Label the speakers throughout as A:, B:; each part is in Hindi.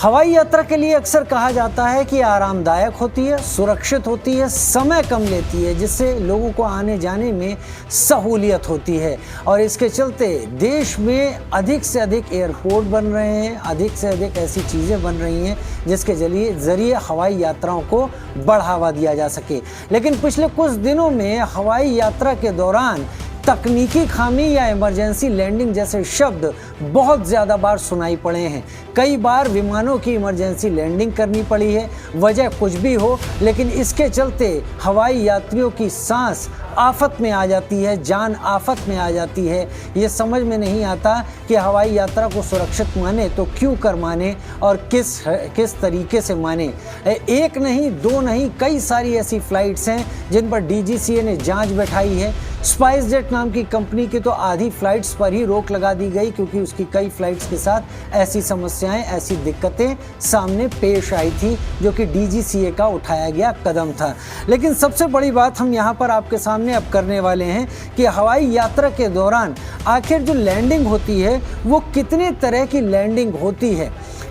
A: हवाई यात्रा के लिए अक्सर कहा जाता है कि आरामदायक होती है, सुरक्षित होती है, समय कम लेती है, जिससे लोगों को आने जाने में सहूलियत होती है। और इसके चलते देश में अधिक से अधिक एयरपोर्ट बन रहे हैं, अधिक से अधिक ऐसी चीज़ें बन रही हैं जिसके ज़रिए हवाई यात्राओं को बढ़ावा दिया जा सके। लेकिन पिछले कुछ दिनों में हवाई यात्रा के दौरान तकनीकी खामी या इमरजेंसी लैंडिंग जैसे शब्द बहुत ज़्यादा बार सुनाई पड़े हैं। कई बार विमानों की इमरजेंसी लैंडिंग करनी पड़ी है, वजह कुछ भी हो, लेकिन इसके चलते हवाई यात्रियों की सांस आफत में आ जाती है, जान आफत में आ जाती है। ये समझ में नहीं आता कि हवाई यात्रा को सुरक्षित माने तो क्यों कर माने और किस तरीके से माने। एक नहीं, दो नहीं, कई सारी ऐसी फ़्लाइट्स हैं जिन पर DGCA ने जांच बैठाई है। स्पाइसजेट नाम की कंपनी की तो आधी फ़्लाइट्स पर ही रोक लगा दी गई क्योंकि उसकी कई फ़्लाइट्स के साथ ऐसी समस्याएं, ऐसी दिक्कतें सामने पेश आई थी, जो कि DGCA का उठाया गया कदम था। लेकिन सबसे बड़ी बात हम यहाँ पर आपके सामने अब करने वाले हैं कि हवाई यात्रा के दौरान आखिर जो लैंडिंग होती है वो कितने तरह की लैंडिंग होती है।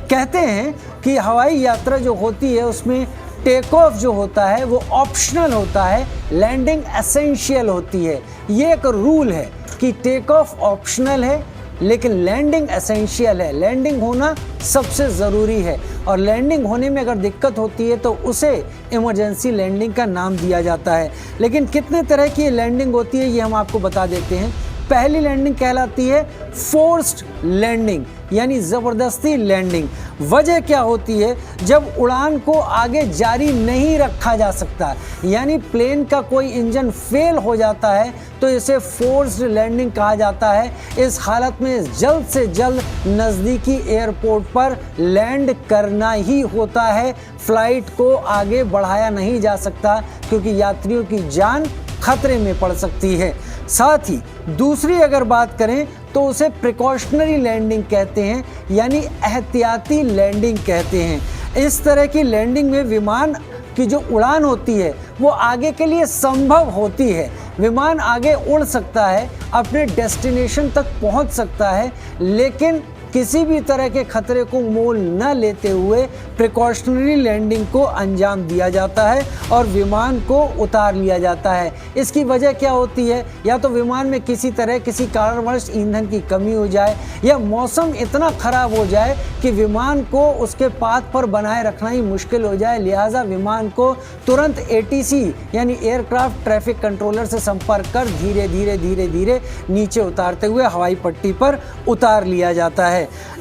A: कहते हैं कि हवाई यात्रा जो होती है उसमें टेक ऑफ जो होता है वो ऑप्शनल होता है, लैंडिंग एसेंशियल होती है। ये एक रूल है कि टेक ऑफ ऑप्शनल है लेकिन लैंडिंग एसेंशियल है। लैंडिंग होना सबसे ज़रूरी है और लैंडिंग होने में अगर दिक्कत होती है तो उसे इमरजेंसी लैंडिंग का नाम दिया जाता है। लेकिन कितने तरह की लैंडिंग होती है ये हम आपको बता देते हैं। पहली लैंडिंग कहलाती है फोर्स्ड लैंडिंग, यानी ज़बरदस्ती लैंडिंग। वजह क्या होती है? जब उड़ान को आगे जारी नहीं रखा जा सकता, यानी प्लेन का कोई इंजन फेल हो जाता है तो इसे फोर्स्ड लैंडिंग कहा जाता है। इस हालत में जल्द से जल्द नज़दीकी एयरपोर्ट पर लैंड करना ही होता है। फ्लाइट को आगे बढ़ाया नहीं जा सकता क्योंकि यात्रियों की जान खतरे में पड़ सकती है। साथ ही दूसरी अगर बात करें तो उसे प्रिकॉशनरी लैंडिंग कहते हैं, यानी एहतियाती लैंडिंग कहते हैं। इस तरह की लैंडिंग में विमान की जो उड़ान होती है वो आगे के लिए संभव होती है। विमान आगे उड़ सकता है, अपने डेस्टिनेशन तक पहुंच सकता है, लेकिन किसी भी तरह के खतरे को मोल न लेते हुए प्रिकॉशनरी लैंडिंग को अंजाम दिया जाता है और विमान को उतार लिया जाता है। इसकी वजह क्या होती है? या तो विमान में किसी कारणवश ईंधन की कमी हो जाए या मौसम इतना ख़राब हो जाए कि विमान को उसके पाथ पर बनाए रखना ही मुश्किल हो जाए। लिहाजा विमान को तुरंत ATC यानी एयरक्राफ्ट ट्रैफिक कंट्रोलर से संपर्क कर धीरे धीरे नीचे उतारते हुए हवाई पट्टी पर उतार लिया जाता है।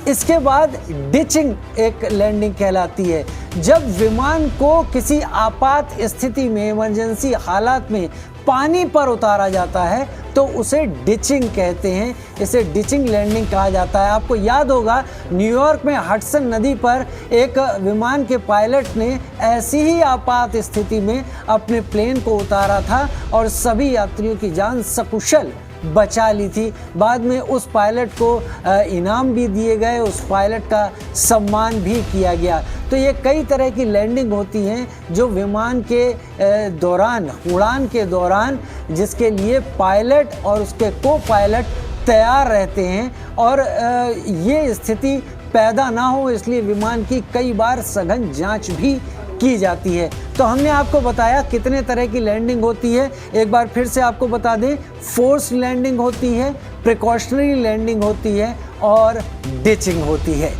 A: इसके बाद डिचिंग एक लैंडिंग कहलाती है। जब विमान को किसी आपात स्थिति में, इमरजेंसी हालात में पानी पर उतारा जाता है तो उसे डिचिंग कहते हैं। इसे डिचिंग लैंडिंग कहा जाता है। आपको याद होगा न्यूयॉर्क में हडसन नदी पर एक विमान के पायलट ने ऐसी ही आपात स्थिति में अपने प्लेन को उतारा था और सभी यात्रियों की जान सकुशल बचा ली थी। बाद में उस पायलट को इनाम भी दिए गए, उस पायलट का सम्मान भी किया गया। तो ये कई तरह की लैंडिंग होती हैं जो विमान के दौरान, उड़ान के दौरान, जिसके लिए पायलट और उसके को पायलट तैयार रहते हैं और ये स्थिति पैदा ना हो इसलिए विमान की कई बार सघन जांच भी की जाती है। तो हमने आपको बताया कितने तरह की लैंडिंग होती है। एक बार फिर से आपको बता दें, फोर्स्ड लैंडिंग होती है, प्रिकॉशनरी लैंडिंग होती है और डिचिंग होती है।